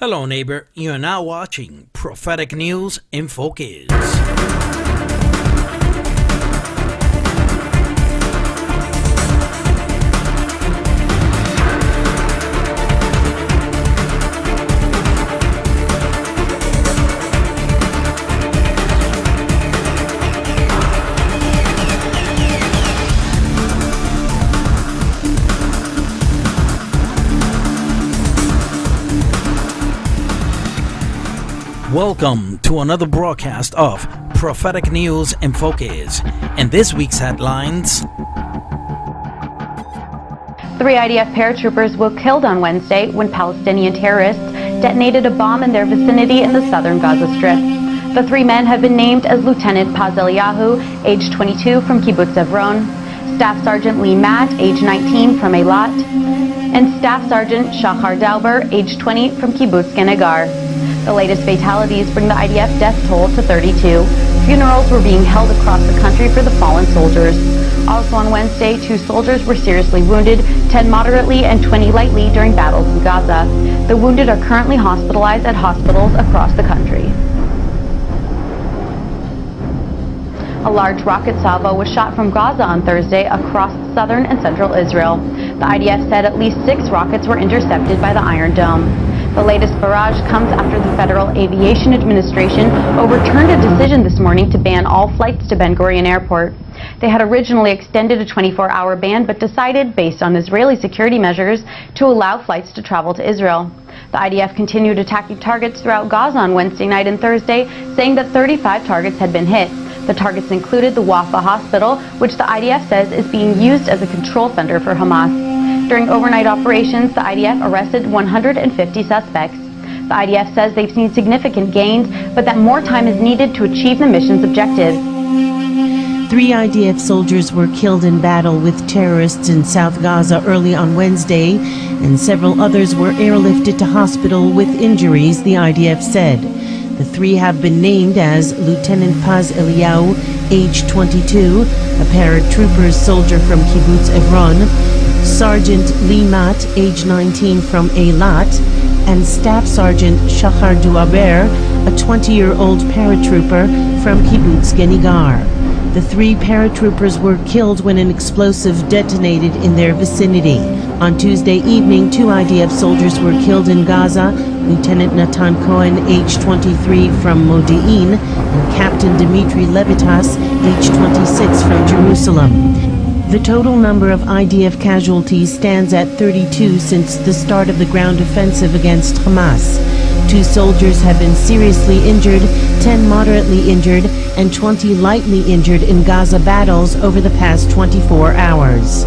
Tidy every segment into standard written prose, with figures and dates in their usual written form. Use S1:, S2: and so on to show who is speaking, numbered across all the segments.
S1: Hello neighbor, you are now watching Prophetic News in Focus. Welcome to another broadcast of Prophetic News in Focus. And this week's headlines:
S2: 3 IDF paratroopers were killed on Wednesday when Palestinian terrorists detonated a bomb in their vicinity in the southern Gaza Strip. The 3 men have been named as Lieutenant Paz Eliyahu, age 22, from Kibbutz Evron, Staff Sergeant Lee Matt, age 19, from Eilat, and Staff Sergeant Shachar Dauber, age 20, from Kibbutz Genegar. The latest fatalities bring the IDF death toll to 32. Funerals were being held across the country for the fallen soldiers. Also on Wednesday, 2 soldiers were seriously wounded, 10 moderately and 20 lightly during battles in Gaza. The wounded are currently hospitalized at hospitals across the country. A large rocket salvo was shot from Gaza on Thursday across southern and central Israel. The IDF said at least 6 rockets were intercepted by the Iron Dome. The latest barrage comes after the Federal Aviation Administration overturned a decision this morning to ban all flights to Ben Gurion Airport. They had originally extended a 24-hour ban but decided, based on Israeli security measures, to allow flights to travel to Israel. The IDF continued attacking targets throughout Gaza on Wednesday night and Thursday, saying that 35 targets had been hit. The targets included the Wafa hospital, which the IDF says is being used as a control center for Hamas. During overnight operations, the IDF arrested 150 suspects. The IDF says they've seen significant gains, but that more time is needed to achieve the mission's objectives.
S3: 3 IDF soldiers were killed in battle with terrorists in South Gaza early on Wednesday, and several others were airlifted to hospital with injuries, the IDF said. The 3 have been named as Lieutenant Paz Eliyahu, age 22, a paratrooper soldier from Kibbutz Evron, Sergeant Lee Matt, age 19, from Eilat, and Staff Sergeant Shachar Dauber, a 20-year-old paratrooper from Kibbutz Genegar. The 3 paratroopers were killed when an explosive detonated in their vicinity. On Tuesday evening, 2 IDF soldiers were killed in Gaza, Lieutenant Natan Cohen, age 23, from Modi'in, and Captain Dmitry Levitas, age 26, from Jerusalem. The total number of IDF casualties stands at 32 since the start of the ground offensive against Hamas. 2 soldiers have been seriously injured, 10 moderately injured, and 20 lightly injured in Gaza battles over the past 24 hours.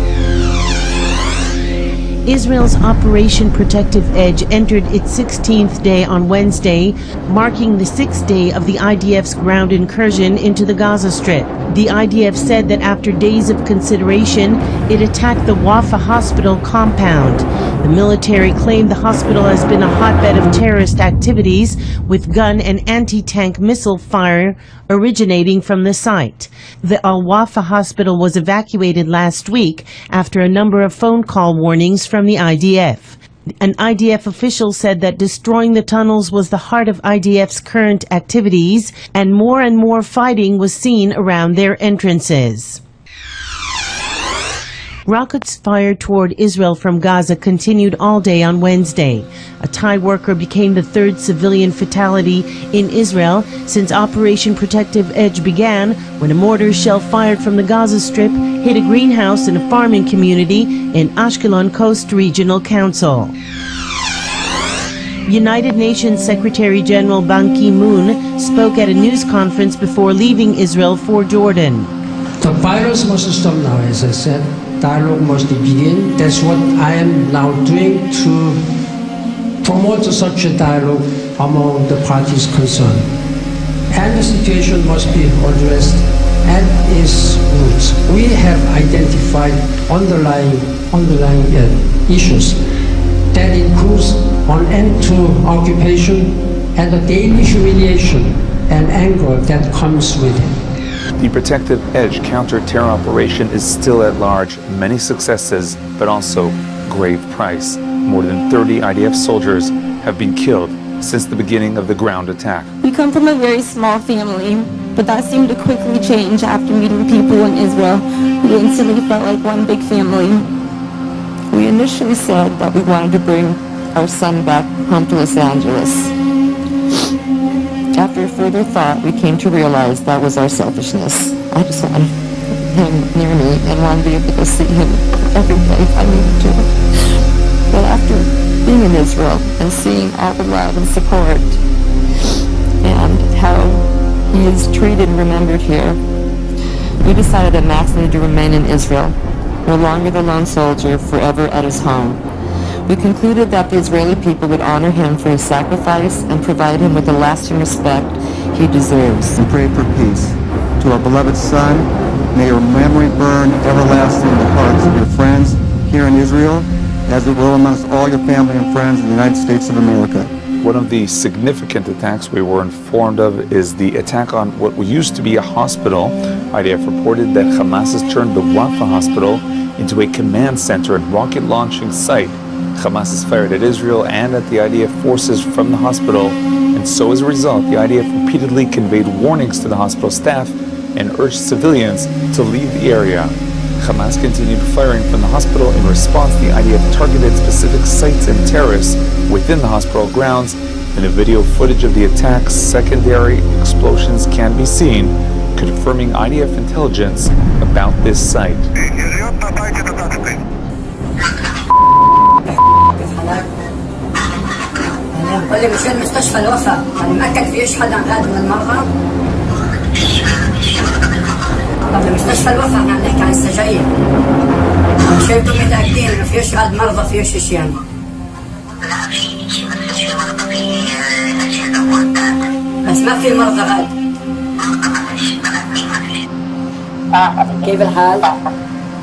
S3: Israel's Operation Protective Edge entered its 16th day on Wednesday, marking the 6th day of the IDF's ground incursion into the Gaza Strip. The IDF said that after days of consideration, it attacked the Wafa hospital compound. The military claimed the hospital has been a hotbed of terrorist activities, with gun and anti-tank missile fire originating from the site. The Al-Wafa hospital was evacuated last week after a number of phone call warnings from the IDF. An IDF official said that destroying the tunnels was the heart of IDF's current activities, and more fighting was seen around their entrances. Rockets fired toward Israel from Gaza continued all day on Wednesday. A Thai worker became the 3rd civilian fatality in Israel since Operation Protective Edge began, when a mortar shell fired from the Gaza Strip hit a greenhouse in a farming community in Ashkelon Coast Regional Council. United Nations Secretary General Ban Ki-moon spoke at a news conference before leaving Israel for Jordan.
S4: The virus must stop now, as I said. Dialogue must begin. That's what I am now doing to promote such a dialogue among the parties concerned. And the situation must be addressed at its roots. We have identified underlying issues that includes an end to occupation and the daily humiliation and anger that comes with it.
S5: The Protective Edge counter-terror operation is still at large, many successes, but also grave price. More than 30 IDF soldiers have been killed since the beginning of the ground attack.
S6: We come from a very small family, but that seemed to quickly change after meeting people in Israel who instantly felt like one big family.
S7: We initially said that we wanted to bring our son back home to Los Angeles. After further thought, we came to realize that was our selfishness. I just wanted him near me and wanted to be able to see him every day if I needed to. But after being in Israel and seeing all the love and support and how he is treated and remembered here, we decided that Max needed to remain in Israel, no longer the lone soldier, forever at his home. We concluded that the Israeli people would honor him for his sacrifice and provide him with the lasting respect he deserves.
S8: We pray for peace. To our beloved son, may your memory burn everlasting in the hearts of your friends here in Israel, as it will amongst all your family and friends in the United States of America.
S5: One of the significant attacks we were informed of is the attack on what used to be a hospital. IDF reported that Hamas has turned the Wafa hospital into a command center and rocket launching site. Hamas has fired at Israel and at the IDF forces from the hospital, and so as a result, the IDF repeatedly conveyed warnings to the hospital staff and urged civilians to leave the area. Hamas continued firing from the hospital. In response, the IDF targeted specific sites and terrorists within the hospital grounds. In the video footage of the attacks, secondary explosions can be seen, confirming IDF intelligence about this site.
S9: واللي مشى المستشفى الوفاء يعني مأكد فيش حدا غاد من المرضى. طب المستشفى الوفاء احنا عم نحكي عن السجاير. شايفكم متأكدين ما فيش غاد مرضى فيش شيء يعني. لا في شيء مستشفى مرضى في أجهزة معدات. بس ما في مرضى غاد. كيف الحال؟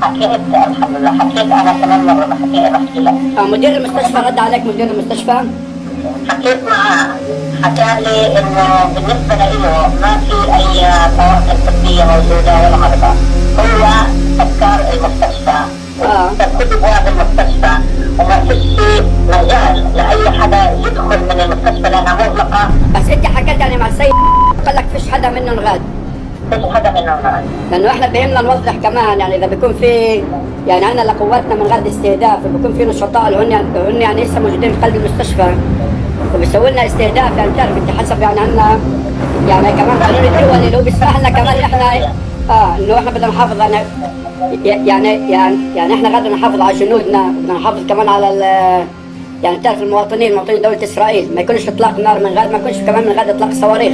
S9: حكيت الحمد لله حكيت أنا كمان مرة بحكي لك. مدير المستشفى رد عليك مدير المستشفى؟ حكيت معاه حكى لي انه بالنسبه له ما في اي طوارئ طبيه موجوده ولا مرضى هو سكر المستشفى كل ابواب المستشفى وما فيش مجال لاي حدا يدخل من المستشفى لانها مغلقه. بس انت حكيت يعني مع السيد قال لك فيش حدا منهم غاد. فيش حدا منهم غاد لانه احنا بهمنا نوضح كمان يعني اذا بيكون في يعني عندنا لقواتنا من غاد استهداف وبيكون في نشطاء اللي هن يعني لسه موجودين في قلب المستشفى وبيسوي لنا استهداف يعني بتعرف انت حسب يعني عندنا يعني كمان قانون الدولي اللي هو بيسمح لنا كمان احنا انه احنا بدنا نحافظ يعني احنا قاعدين نحافظ على جنودنا بدنا نحافظ كمان على يعني بتعرف المواطنين دولة اسرائيل ما يكونش اطلاق نار من غاد ما يكونش كمان من غاد اطلاق صواريخ.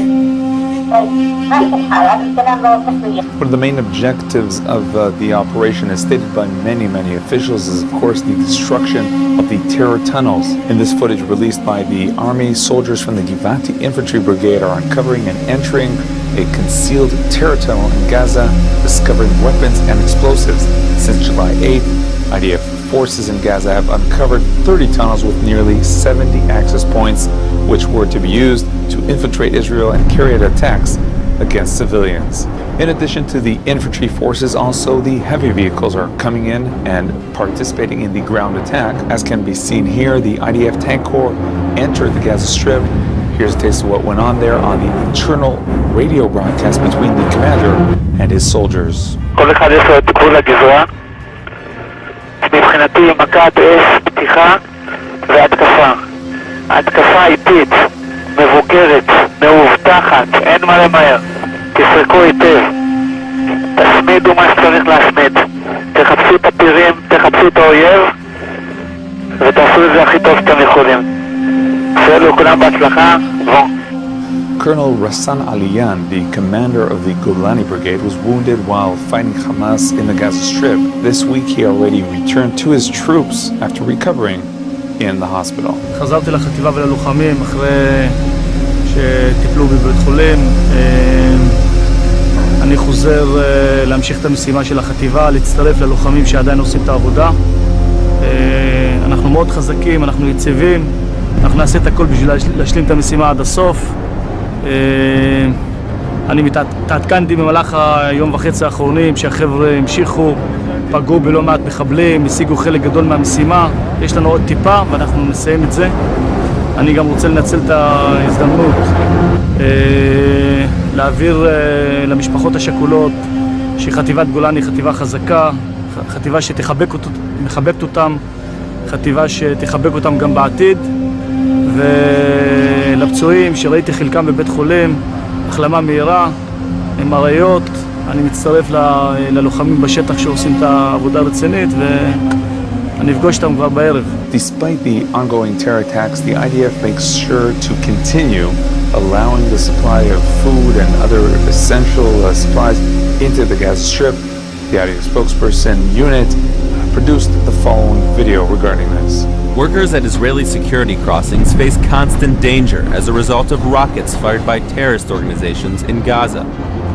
S5: One of the main objectives of the operation, as stated by many officials, is of course the destruction of the terror tunnels. In this footage released by the army, soldiers from the Givati Infantry Brigade are uncovering and entering a concealed terror tunnel in Gaza, discovering weapons and explosives. Since July 8th, IDF forces in Gaza have uncovered 30 tunnels with nearly 70 access points, which were to be used to infiltrate Israel and carry out attacks against civilians. In addition to the infantry forces, also the heavy vehicles are coming in and participating in the ground attack. As can be seen here, the IDF tank corps entered the Gaza Strip. Here's a taste of what went on there on the internal radio broadcast between the commander and his soldiers.
S10: מבחינתי מכת אש, פתיחה והתקפה. התקפה איטית, מבוקרת, מאובטחת, אין מה למהר. תסרקו היטב. תשמידו מה שצריך להשמיד. תחפשו את הפירים, תחפשו את האויב ותעשו את זה הכי טוב שאתם יכולים. בסדר, כולם בהצלחה.
S5: Colonel Rassan Aliyan, the commander of the Golani Brigade, was wounded while fighting Hamas in the Gaza Strip. This week he already returned to his troops after recovering in the hospital.
S11: חזרתי לחטיבה וללוחמים אחרי שטיפלו בבית חולים. אני חוזר להמשיך את המשימה של החטיבה, להצטרף ללוחמים שעדיין עושים את העבודה. אנחנו מאוד חזקים, אנחנו יציבים, אנחנו נעשה את הכל בשביל להשלים את המשימה עד הסוף. אני מתעדכנתי במהלך היום וחצי האחרונים שהחבר'ה המשיכו, פגעו בלא מעט מחבלים, השיגו חלק גדול מהמשימה. יש לנו עוד טיפה ואנחנו נסיים את זה. אני גם רוצה לנצל את ההזדמנות להעביר למשפחות השכולות שחטיבת גולני היא חטיבה חזקה, חטיבה שמחבקת אותם, חטיבה שתחבק אותם גם בעתיד, ולפצועים שראיתי חלקם בבית חולים, החלמה מהירה, עם אריות. אני מצטרף ללוחמים בשטח שעושים את העבודה הרצינית, ואני אפגוש אותם כבר בערב.
S5: Despite the ongoing terror attacks, the IDF makes sure to continue allowing the supply of food and other essential supplies into the Gaza Strip. The IDF spokesperson unit produced the following video regarding this.
S12: Workers at Israeli security crossings face constant danger as a result of rockets fired by terrorist organizations in Gaza.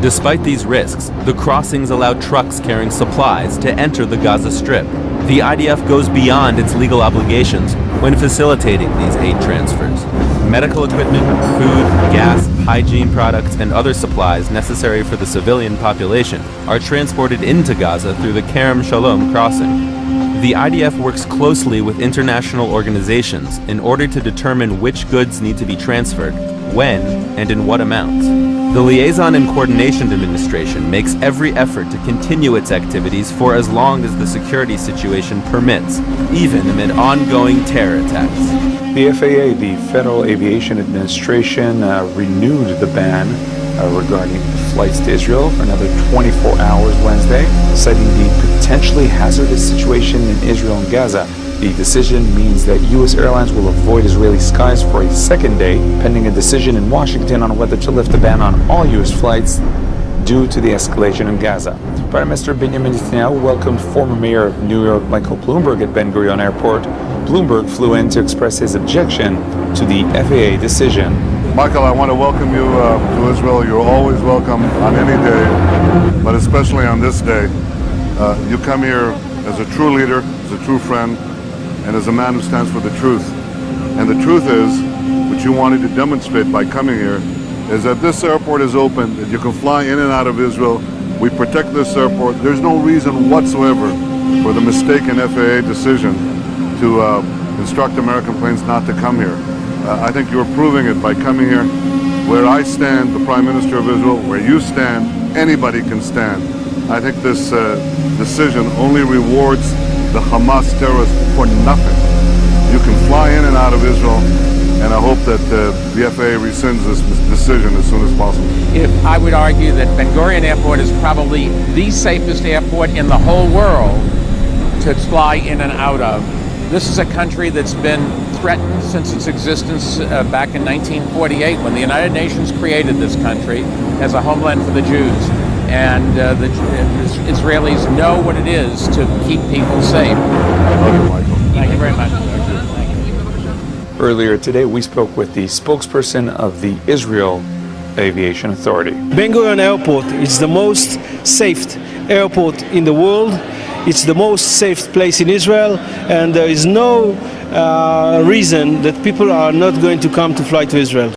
S12: Despite these risks, the crossings allow trucks carrying supplies to enter the Gaza Strip. The IDF goes beyond its legal obligations when facilitating these aid transfers. Medical equipment, food, gas, hygiene products, and other supplies necessary for the civilian population are transported into Gaza through the Kerem Shalom crossing. The IDF works closely with international organizations in order to determine which goods need to be transferred, when, and in what amounts. The Liaison and Coordination Administration makes every effort to continue its activities for as long as the security situation permits, even amid ongoing terror attacks.
S5: The FAA, the Federal Aviation Administration, renewed the ban regarding flights to Israel for another 24 hours Wednesday, citing the potentially hazardous situation in Israel and Gaza. The decision means that U.S. airlines will avoid Israeli skies for a second day, pending a decision in Washington on whether to lift the ban on all U.S. flights due to the escalation in Gaza. Prime Minister Benjamin Netanyahu welcomed former Mayor of New York Michael Bloomberg at Ben Gurion Airport. Bloomberg flew in to express his objection to the FAA decision.
S13: Michael, I want to welcome you to Israel. You're always welcome on any day, but especially on this day. You come here as a true leader, as a true friend, and as a man who stands for the truth. And the truth is, which you wanted to demonstrate by coming here, is that this airport is open, that you can fly in and out of Israel. We protect this airport. There's no reason whatsoever for the mistaken FAA decision to instruct American planes not to come here. I think you're proving it by coming here. Where I stand, the Prime Minister of Israel, where you stand, anybody can stand. I think this decision only rewards the Hamas terrorists for nothing. You can fly in and out of Israel, and I hope that the FAA rescinds this decision as soon as possible.
S14: I would argue that Ben Gurion Airport is probably the safest airport in the whole world to fly in and out of. This is a country that's been threatened since its existence back in 1948, when the United Nations created this country as a homeland for the Jews. And the Israelis know what it is to keep people safe.
S13: Love you, Michael.
S14: Thank you very much.
S5: Earlier today, we spoke with the spokesperson of the Israel Aviation Authority.
S15: Ben Gurion Airport is the most safe airport in the world. It's the most safe place in Israel, and there is no reason that people are not going to come to fly to Israel.